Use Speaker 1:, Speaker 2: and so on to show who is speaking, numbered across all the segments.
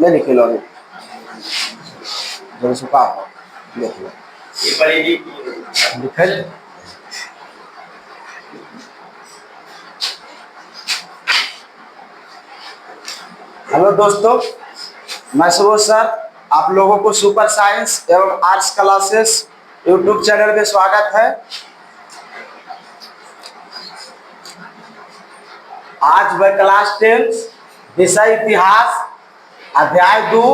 Speaker 1: ले लिखे लो जब सुखा हो लिख लो लिखे। हेलो दोस्तों, मैं सुबोध सर आप लोगों को सुपर साइंस एवं आर्ट्स क्लासेस यूट्यूब चैनल में स्वागत है। आज मैं क्लास 10 विषय इतिहास अध्याय 2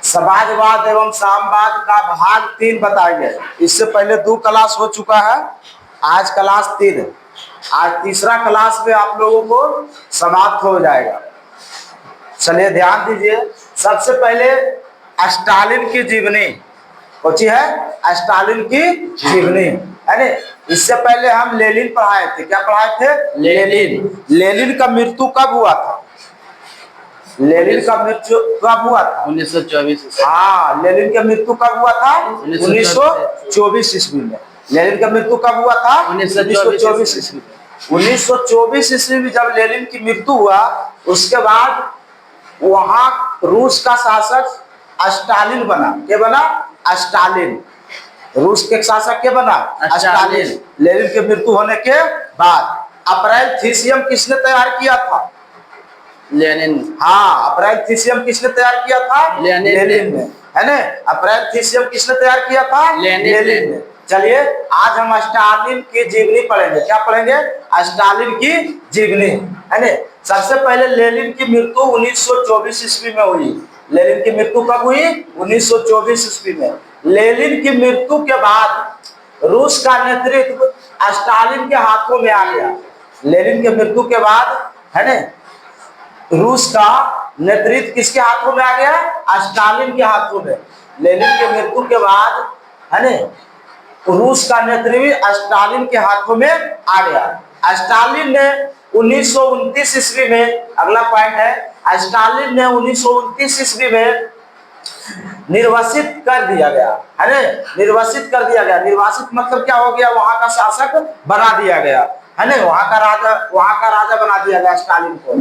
Speaker 1: समाजवाद एवं साम्यवाद का भाग 3 बताएंगे। इससे पहले 2 क्लास हो चुका है, आज क्लास 3 है। आज तीसरा क्लास में आप लोगों को समाप्त हो जाएगा। चलिए ध्यान दीजिए। सबसे पहले स्टालिन की जीवनी कौन है? स्टालिन की जीवनी है ना। इससे पहले हम लेनिन पढ़ाए थे। क्या पढ़ाए थे? लेनिन का मृत्यु कब हुआ था? लेनिन का मृत्यु कब हुआ था?
Speaker 2: 1924।
Speaker 1: हाँ, लेनिन का मृत्यु कब हुआ था? 1924 ईस्वी में। लेनिन का मृत्यु कब हुआ था? 1924 ईस्वी में। 1924 ईस्वी में जब लेनिन की मृत्यु हुआ, उसके बाद वहां रूस का शासक स्टालिन बना। क्या बना? स्टालिन। रूस के शासक क्या बना? स्टालिन। लेनिन की मृत्यु होने के बाद अप्रैल थीसियम किसने तैयार किया था?
Speaker 2: लेनिन।
Speaker 1: हाँ, अप्रैल थीसियम किसने तैयार किया था? लेनिन ने, है ना। अप्रैल थीसियम किसने तैयार किया था? लेनिन ने। चलिए आज हम स्टालिन की जीवनी पढ़ेंगे। क्या पढ़ेंगे? स्टालिन की जीवनी, है ना। सबसे पहले लेनिन की मृत्यु 1924 ईस्वी में हुई। लेनिन की मृत्यु कब हुई? 1924 ईस्वी में। लेनिन की मृत्यु के बाद रूस का नेतृत्व स्टालिन के हाथों में आ गया। लेनिन की मृत्यु के बाद, है ना, रूस का नेतृत्व किसके हाथों में आ गया? स्टालिन के हाथों में। लेनिन की मृत्यु के बाद, है ना, रूस का नेतृत्व स्टालिन के हाथों में आ गया। स्टालिन ने 1929 ईस्वी में, अगला पॉइंट है, स्टालिन ने 1929 ईस्वी में निर्वासित कर दिया गया, है ना। निर्वासित कर दिया गया। निर्वासित मतलब क्या हो गया? वहां का शासक बना दिया गया, है ना। वहां का राजा बना दिया गया स्टालिन को।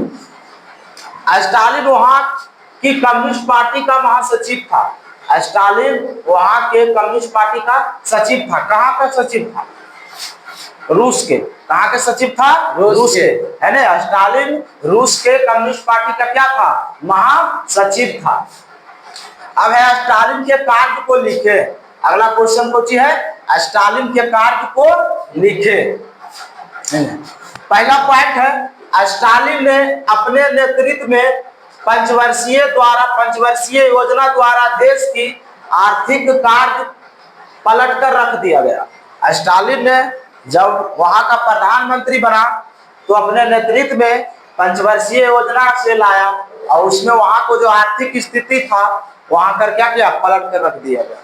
Speaker 1: स्टालिन वहां की कम्युनिस्ट पार्टी का महासचिव था। स्टालिन वहां के कम्युनिस्ट पार्टी का सचिव था। कहाँ का सचिव था? रूस के। कहाँ के सचिव था? रूस के, है ना। स्टालिन रूस के कम्युनिस्ट पार्टी का क्या था? महासचिव था। अब है स्टालिन के कार्य को लिखे। अगला क्वेश्चन कौन सी है? स्टालिन के कार्य को लिखे। पहला पॉइंट है, स्टालिन ने अपने नेतृत्व में पंचवर्षीय योजना द्वारा देश की आर्थिक कार्य पलट कर रख दिया गया। स्टालिन ने जब वहां का प्रधानमंत्री बना तो अपने नेतृत्व में पंचवर्षीय योजना से लाया और उसमें वहां को जो आर्थिक स्थिति था वहां कर क्या किया? पलट कर रख दिया गया,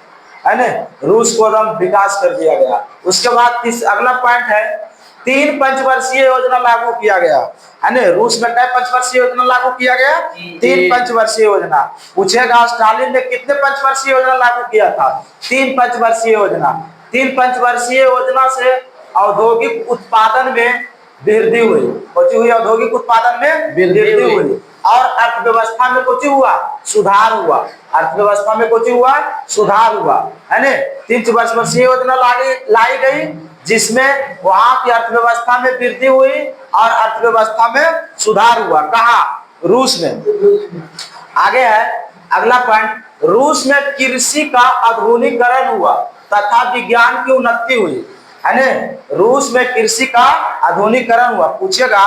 Speaker 1: है ना। रूस को एकदम विकास कर दिया गया। उसके बाद अगला पॉइंट है, 3 पंचवर्षीय योजना लागू किया गया, है ना। रूस में क्या पंचवर्षीय योजना लागू किया गया? 3 पंचवर्षीय योजना। पूछेगा स्टालिन ने कितने पंचवर्षीय योजना लागू किया था? 3 पंचवर्षीय योजना। 3 पंचवर्षीय योजना से औद्योगिक उत्पादन में वृद्धि हुई। कुछ हुई? औद्योगिक उत्पादन में वृद्धि हुई और अर्थव्यवस्था में कुछ हुआ? सुधार हुआ। अर्थव्यवस्था में कुछ हुआ? सुधार हुआ, है ना। 3 पंचवर्षीय योजना लाई गई जिसमें वहां की अर्थव्यवस्था में वृद्धि हुई और अर्थव्यवस्था में सुधार हुआ। कहा? रूस में। आगे है अगला पॉइंट, रूस में कृषि का आधुनिकीकरण हुआ तथा विज्ञान की उन्नति हुई, है ना। रूस में कृषि का आधुनिकीकरण हुआ। पूछेगा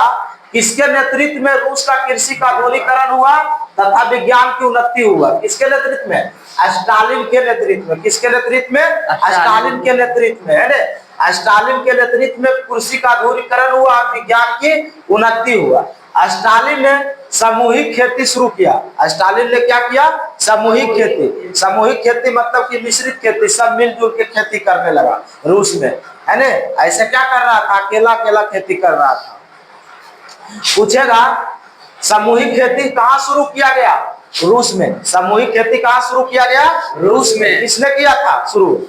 Speaker 1: किसके नेतृत्व में रूस का कृषि का आधुनिकीकरण हुआ तथा विज्ञान की उन्नति हुआ? किसके नेतृत्व में? स्टालिन के नेतृत्व में। किसके नेतृत्व में? स्टालिन के नेतृत्व में, है ना। स्टालिन के नेतृत्व में कृषि का आधुनिकीकरण हुआ और विज्ञान की उन्नति हुआ। स्टालिन ने सामूहिक खेती शुरू किया। स्टालिन ने क्या किया? सामूहिक खेती। सामूहिक खेती मतलब कि मिश्रित खेती, सब मिलजुल के खेती करने लगा रूस में, है ना। ऐसे क्या कर रहा था? अकेला अकेला खेती कर रहा था। पूछेगा सामूहिक खेती कहाँ शुरू किया गया? रूस में। सामूहिक खेती कहाँ शुरू किया गया? रूस में। किसने किया था शुरू?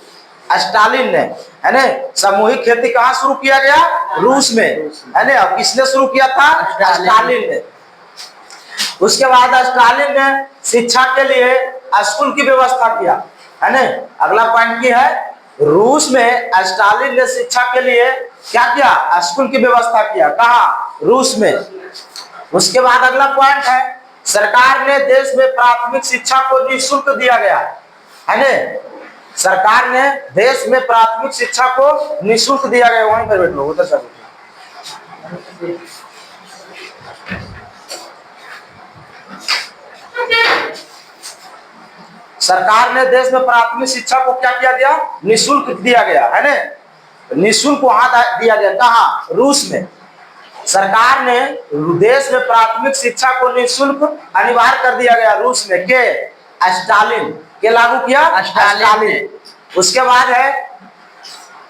Speaker 1: स्टालिन ने, है ना। सामूहिक खेती कहाँ शुरू किया गया? रूस में, है ना। अब किसने शुरू किया था? स्टालिन ने। उसके बाद स्टालिन ने शिक्षा के लिए स्कूल की व्यवस्था किया, है ना। अगला पॉइंट की है, रूस में स्टालिन ने शिक्षा के लिए क्या किया? स्कूल की व्यवस्था किया। कहाँ? रूस में। उसके बाद अगला पॉइंट है, सरकार ने देश में प्राथमिक शिक्षा को निःशुल्क दिया गया, है ना। सरकार ने देश में प्राथमिक शिक्षा को निःशुल्क दिया गया। वहीं पर बैठ लो, उधर से सरकार ने देश में प्राथमिक शिक्षा को क्या किया दिया? निःशुल्क दिया गया, है ना। निःशुल्क वहां दिया गया। कहाँ? रूस में। सरकार ने देश में प्राथमिक शिक्षा को निःशुल्क अनिवार्य कर दिया गया रूस में। के? स्टालिन के लागू किया? स्टालिन। उसके बाद है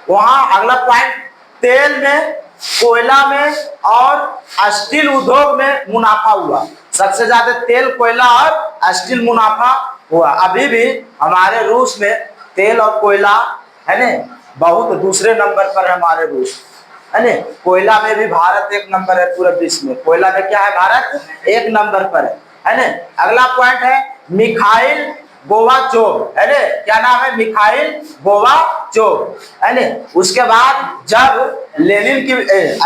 Speaker 1: वहां अगला पॉइंट, तेल में, कोयला में और स्टील उद्योग में मुनाफा हुआ। सबसे ज्यादा तेल, कोयला और स्टील मुनाफा हुआ। अभी भी हमारे रूस में तेल और कोयला, है ना, बहुत दूसरे नंबर पर है हमारे रूस, है ना। कोयला में भी भारत एक नंबर है पूरे विश्व में। कोयला में क्या है? भारत एक नंबर पर है ना। अगला पॉइंट है मिखाइल गोबाचोव, है ना। क्या नाम है? मिखाइल गोबाचोव, है ना। उसके बाद जब लेनिन की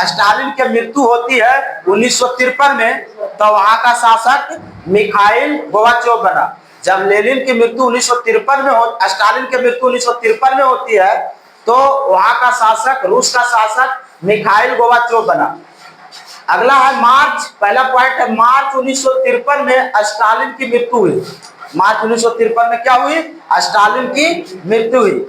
Speaker 1: स्टालिन की मृत्यु होती है 1953 में, तो वहां का शासक मिखाइल गोबाचोव बना। जब लेनिन की मृत्यु 1953 में हो, स्टालिन की मृत्यु 1953 में होती है, तो वहां का शासक, रूस का शासक मिखाइल गोबाचोव बना। अगला है मार्च, पहला पॉइंट है मार्च 1953 में स्टालिन की मृत्यु हुई। मार्च 1953 में क्या हुई? स्टालिन की मृत्यु हुई।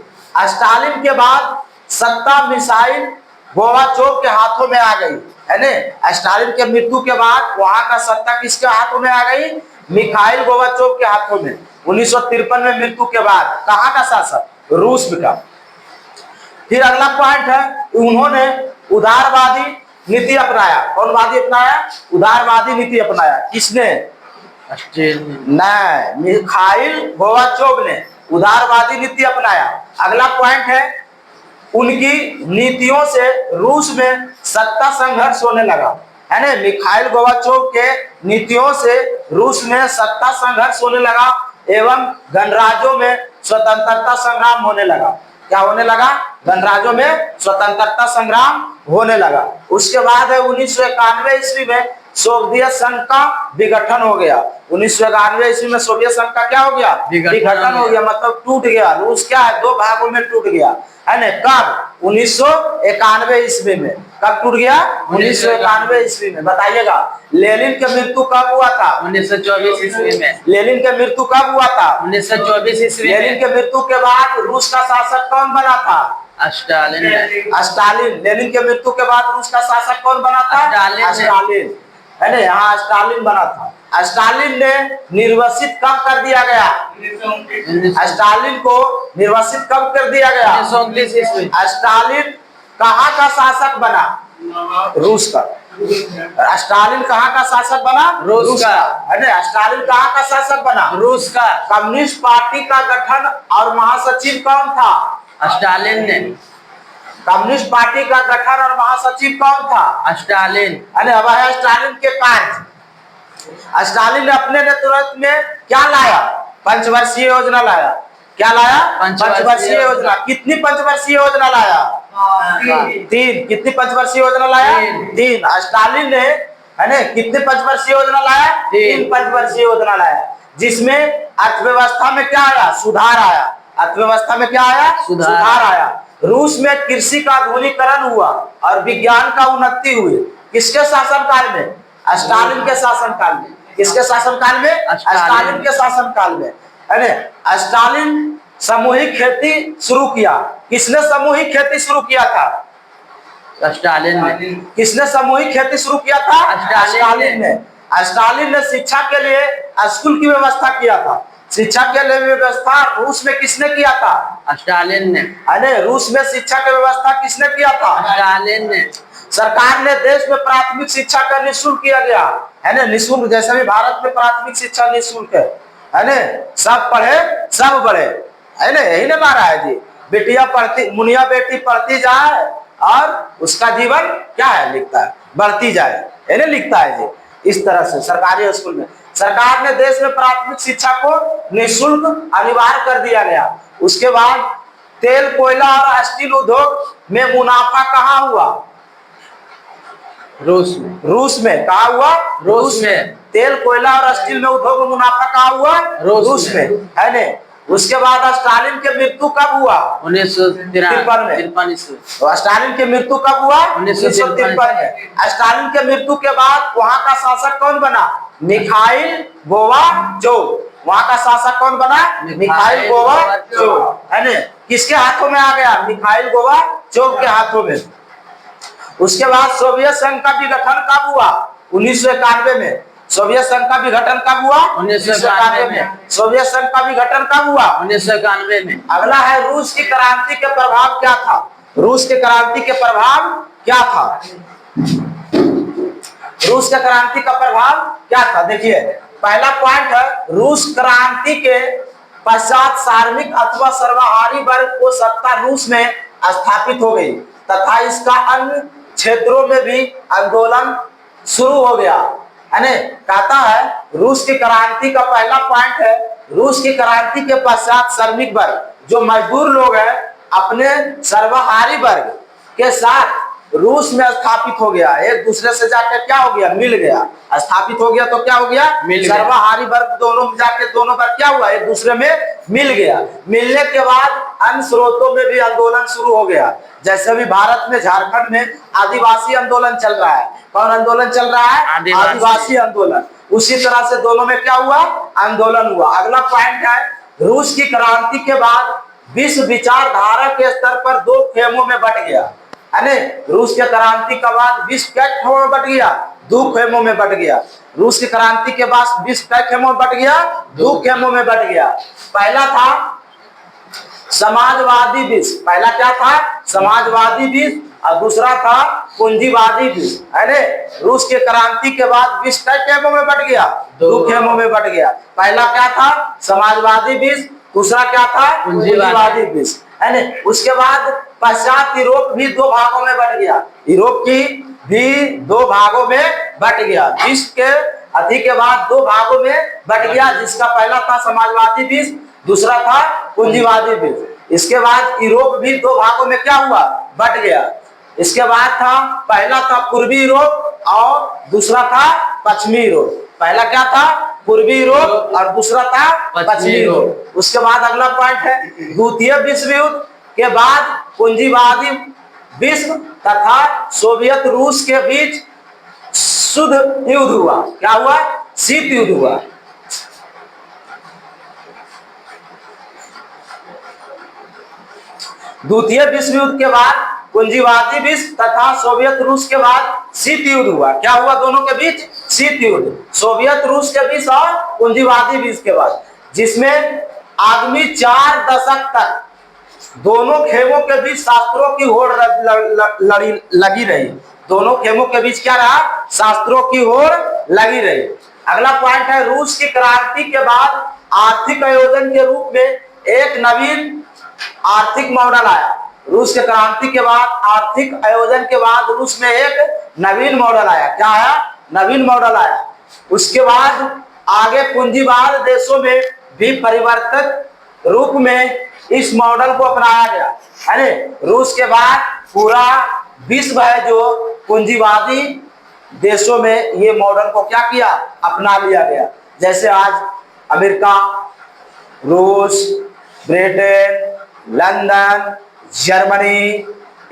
Speaker 1: स्टालिन के बाद सत्ता मिसाइल गोबाचोव के हाथों में आ गई, है ना। स्टालिन के मृत्यु के बाद वहां का सत्ता किसके हाथों में आ गई? मिखाइल गोबाचोव के हाथों में। 1953 में मृत्यु के बाद कहाँ का शासक? रूस का। फिर अगला पॉइंट है, उन्होंने उदारवादी नीति अपनाया। कौन वादी अपनाया? उदारवादी नीति अपनाया। किसने? नहीं, मिखाइल गोबाचोव ने उदारवादी नीति अपनाया। अगला पॉइंट है, उनकी नीतियों से रूस में सत्ता संघर्ष होने लगा, है ना। मिखाइल गोबाचोव के नीतियों से रूस में सत्ता संघर्ष होने लगा एवं गणराज्यों में स्वतंत्रता संग्राम होने लगा। क्या होने लगा? गणराज्यों में स्वतंत्रता संग्राम होने लगा। उसके बाद है 1991 ईस्वी में सोवियत संघ का विघटन हो गया। 1991 ईस्वी में सोवियत संघ का क्या हो गया? विघटन हो गया, मतलब टूट गया। रूस क्या है? दो भागों में टूट गया, है ना। कब? 1991 ईस्वी में। कब टूट गया? 1991 ईस्वी में। बताइएगा, लेनिन की मृत्यु कब हुआ था?
Speaker 2: 1924 ईस्वी में।
Speaker 1: लेनिन की मृत्यु कब हुआ था?
Speaker 2: 1924 ईस्वी में।
Speaker 1: लेनिन की मृत्यु के बाद रूस का शासक कौन बना था?
Speaker 2: स्टालिन।
Speaker 1: स्टालिन। लेनिन की मृत्यु के बाद रूस का शासक कौन बना था? स्टालिन, है ना। यहाँ स्टालिन बना था। स्टालिन ने निर्वासित कब कर दिया गया? स्टालिन को निर्वासित कब कर दिया गया?
Speaker 2: 1929 ईस्वी।
Speaker 1: स्टालिन कहाँ का शासक बना? रूस का। स्टालिन कहाँ का शासक बना?
Speaker 2: रूस का,
Speaker 1: है ना। स्टालिन कहाँ का शासक बना?
Speaker 2: रूस का।
Speaker 1: कम्युनिस्ट पार्टी का गठन और महासचिव कौन था?
Speaker 2: स्टालिन ने।
Speaker 1: कम्युनिस्ट पार्टी का गठन और महासचिव कौन था?
Speaker 2: स्टालिन।
Speaker 1: अरे अब है स्टालिन के कार्य। स्टालिन ने अपने नेतृत्व में क्या लाया? पंचवर्षीय योजना लाया। क्या लाया? पंचवर्षीय योजना। कितनी पंचवर्षीय योजना लाया? 3। कितनी पंचवर्षीय योजना लाया? 3। स्टालिन ने, है ना, कितनी पंचवर्षीय योजना लाया? 3 पंचवर्षीय योजना लाया, जिसमें अर्थव्यवस्था में क्या आया? सुधार आया। अर्थव्यवस्था में क्या आया? सुधार आया। रूस में कृषि का आधुनिकीकरण हुआ और विज्ञान का उन्नति हुई। किसके शासनकाल में? स्टालिन के शासनकाल में। किसके शासनकाल में? स्टालिन के शासनकाल में, है ना। स्टालिन सामूहिक खेती शुरू किया। किसने सामूहिक खेती शुरू किया था?
Speaker 2: स्टालिन ने।
Speaker 1: किसने सामूहिक खेती शुरू किया था? स्टालिन ने। स्टालिन ने शिक्षा के लिए स्कूल की व्यवस्था किया था। शिक्षा के लिए व्यवस्था रूस में किसने किया था?
Speaker 2: स्टालिन ने।
Speaker 1: अरे रूस में शिक्षा की व्यवस्था किसने किया था?
Speaker 2: स्टालिन ने।
Speaker 1: सरकार ने देश में प्राथमिक शिक्षा का निःशुल्क किया गया, है ना। निःशुल्क, जैसे भी भारत में प्राथमिक शिक्षा निःशुल्क है ना। सब पढ़े सब बढ़े, है ना। यही ना नारा है जी। बेटिया पढ़ती, मुनिया बेटी पढ़ती जाए और उसका जीवन क्या है लिखता है, बढ़ती जाए, है ना, लिखता है जी। इस तरह से सरकारी स्कूल में सरकार ने देश में प्राथमिक शिक्षा को निःशुल्क अनिवार्य कर दिया गया। उसके बाद तेल, कोयला और स्टील उद्योग में मुनाफा कहाँ हुआ?
Speaker 2: रूस में।
Speaker 1: रूस में। कहा हुआ?
Speaker 2: रूस में।
Speaker 1: तेल, कोयला और स्टील में उद्योग में मुनाफा कहा हुआ? रूस में, है ने। उसके बाद स्टालिन की मृत्यु कब हुआ?
Speaker 2: 1953 में।
Speaker 1: स्टालिन की मृत्यु कब हुआ? 1953 में। स्टालिन के मृत्यु के बाद वहां का शासक कौन बना? Mikhail Gorbachev. वहां का शासक कौन बना? मिखाइल गोर्बाचोव, है ने। किसके हाथों में आ गया? मिखाइल गोर्बाचोव के हाथों में। उसके बाद सोवियत संघ का विघटन कब हुआ? 1991 में। सोवियत संघ का विघटन कब हुआ? 1991 में। सोवियत संघ का विघटन कब हुआ?
Speaker 2: 1991 में।
Speaker 1: अगला है रूस की क्रांति के प्रभाव क्या था? रूस की क्रांति के प्रभाव क्या था? रूस की क्रांति का प्रभाव क्या था? देखिए, पहला पॉइंट है, रूस क्रांति के पश्चात सार्वभौमिक अथवा सर्वहारी वर्ग को सत्ता रूस में स्थापित हो गई तथा इसका अन्य क्षेत्रों में भी आंदोलन शुरू हो गया, है ना। कहता है रूस की क्रांति का पहला पॉइंट है, रूस की क्रांति के पश्चात श्रमिक वर्ग, जो मजदूर लोग हैं, अपने सर्वहारी वर्ग के साथ रूस में स्थापित हो गया। एक दूसरे से जाकर क्या हो गया? मिल गया। स्थापित हो गया तो क्या हो गया? सर्वहारी वर्ग दोनों में जाके दोनों पर क्या हुआ? एक दूसरे में मिल गया। मिलने के बाद अन्य स्रोतों में भी आंदोलन शुरू हो गया। जैसे अभी भारत में, झारखंड में आदिवासी आंदोलन चल रहा है। कौन आंदोलन चल रहा है? आदिवासी आंदोलन। उसी तरह से दोनों में क्या हुआ? आंदोलन हुआ। अगला पॉइंट है, रूस की क्रांति के बाद विश्व विचारधारा के स्तर पर दो खेमों में बट गया, है ना। रूस की क्रांति के बाद विश्व क्या खेमों में बट गया? दो खेमों में बट गया। रूस की क्रांति के बाद विश्व क्या खेमों में बट गया? दो खेमों में बट गया। पहला था समाजवादी विश्व। पहला क्या था? समाजवादी विश्व। और दूसरा था पूंजीवादी विश्व, है ना। रूस की क्रांति के बाद विश्व क्या खेमों में बट गया? दो खेमों में बट गया। पहला क्या था? समाजवादी विश्व। दूसरा क्या था? पूंजीवादी विश्व, है ना। उसके बाद पश्चात यूरोप भी दो भागों में बट गया। यूरोप की भी दो भागों में बट गया। विश्व के अधिक के बाद दो भागों में बट गया, जिसका पहला था समाजवादी विश्व, दूसरा था पूंजीवादी विश्व। इसके बाद यूरोप भी दो भागों में क्या हुआ? बट गया। इसके बाद था, पहला था पूर्वी यूरोप और दूसरा था पश्चिमी यूरोप। पहला क्या था? पूर्वी यूरोप और दूसरा था पश्चिमी यूरोप। उसके बाद अगला पॉइंट है, द्वितीय विश्व युद्ध के बाद पूंजीवादी विश्व तथा सोवियत रूस के बीच शुद्ध युद्ध हुआ। क्या हुआ? शीत युद्ध हुआ। द्वितीय विश्व युद्ध के बाद पूंजीवादी विश्व तथा सोवियत रूस के बाद शीत युद्ध हुआ। क्या हुआ दोनों के बीच? शीत युद्ध। सोवियत रूस के बीच और पूंजीवादी विश्व के बाद, जिसमें आगामी 4 दशक तक दोनों खेमों के बीच शास्त्रों की होड़ लगी रही। दोनों खेमों के बीच क्या रहा? शास्त्रों की होड़ लगी रही। अगला पॉइंट है, रूस की क्रांति के बाद आर्थिक आयोजन के रूप में एक नवीन आर्थिक मॉडल आया। रूस की क्रांति के बाद आर्थिक आयोजन के बाद रूस में एक नवीन मॉडल आया। क्या आया? नवीन मॉडल आया। उसके बाद आगे पूंजीवाद देशों में भी परिवर्तित रूप में इस मॉडल को अपनाया गया, है ना। रूस के बाद पूरा विश्व है जो पूंजीवादी देशों में ये मॉडल को क्या किया? अपना लिया गया। जैसे आज अमेरिका, रूस, ब्रिटेन, लंदन, जर्मनी,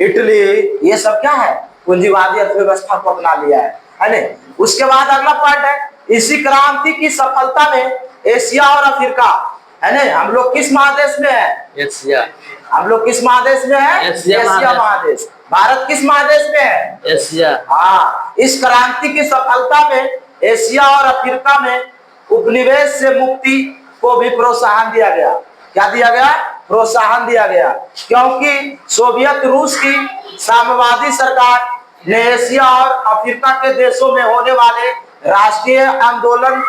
Speaker 1: इटली, ये सब क्या है? पूंजीवादी अर्थव्यवस्था को अपना लिया है ना। उसके बाद अगला पॉइंट है, इसी क्रांति की सफलता में एशिया और अफ्रीका, है ना। हम लोग किस महादेश में है?
Speaker 2: एशिया।
Speaker 1: हम लोग किस महादेश में है? एशिया महादेश। भारत किस महादेश में है?
Speaker 2: एशिया।
Speaker 1: हाँ, इस क्रांति की सफलता में एशिया और अफ्रीका में उपनिवेश से मुक्ति को भी प्रोत्साहन दिया गया। क्या दिया गया? प्रोत्साहन दिया गया, क्योंकि सोवियत रूस की साम्यवादी सरकार ने एशिया और अफ्रीका के देशों में होने वाले राष्ट्रीय आंदोलन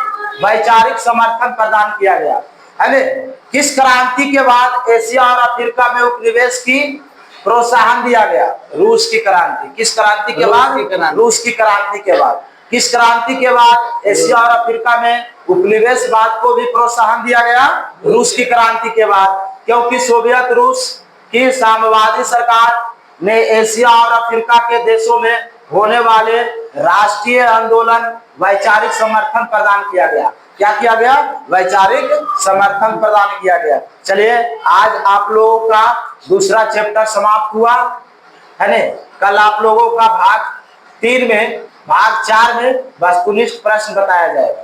Speaker 1: वैचारिक समर्थन प्रदान किया गया। है ना। किस क्रांति के बाद एशिया और अफ्रीका में उपनिवेश की प्रोत्साहन दिया गया? रूस की क्रांति। किस क्रांति के बाद? रूस की क्रांति के बाद। किस क्रांति के बाद एशिया और अफ्रीका में उपनिवेशवाद को भी प्रोत्साहन दिया गया? रूस की क्रांति के बाद। क्योंकि सोवियत रूस की साम्यवादी सरकार ने एशिया और अफ्रीका के देशों में होने वाले राष्ट्रीय आंदोलन वैचारिक समर्थन प्रदान किया गया। क्या किया गया? वैचारिक समर्थन प्रदान किया गया। चलिए, आज आप लोगों का दूसरा चैप्टर समाप्त हुआ है ने। कल आप लोगों का भाग 3 में, भाग 4 में वस्तुनिष्ठ प्रश्न बताया जाएगा।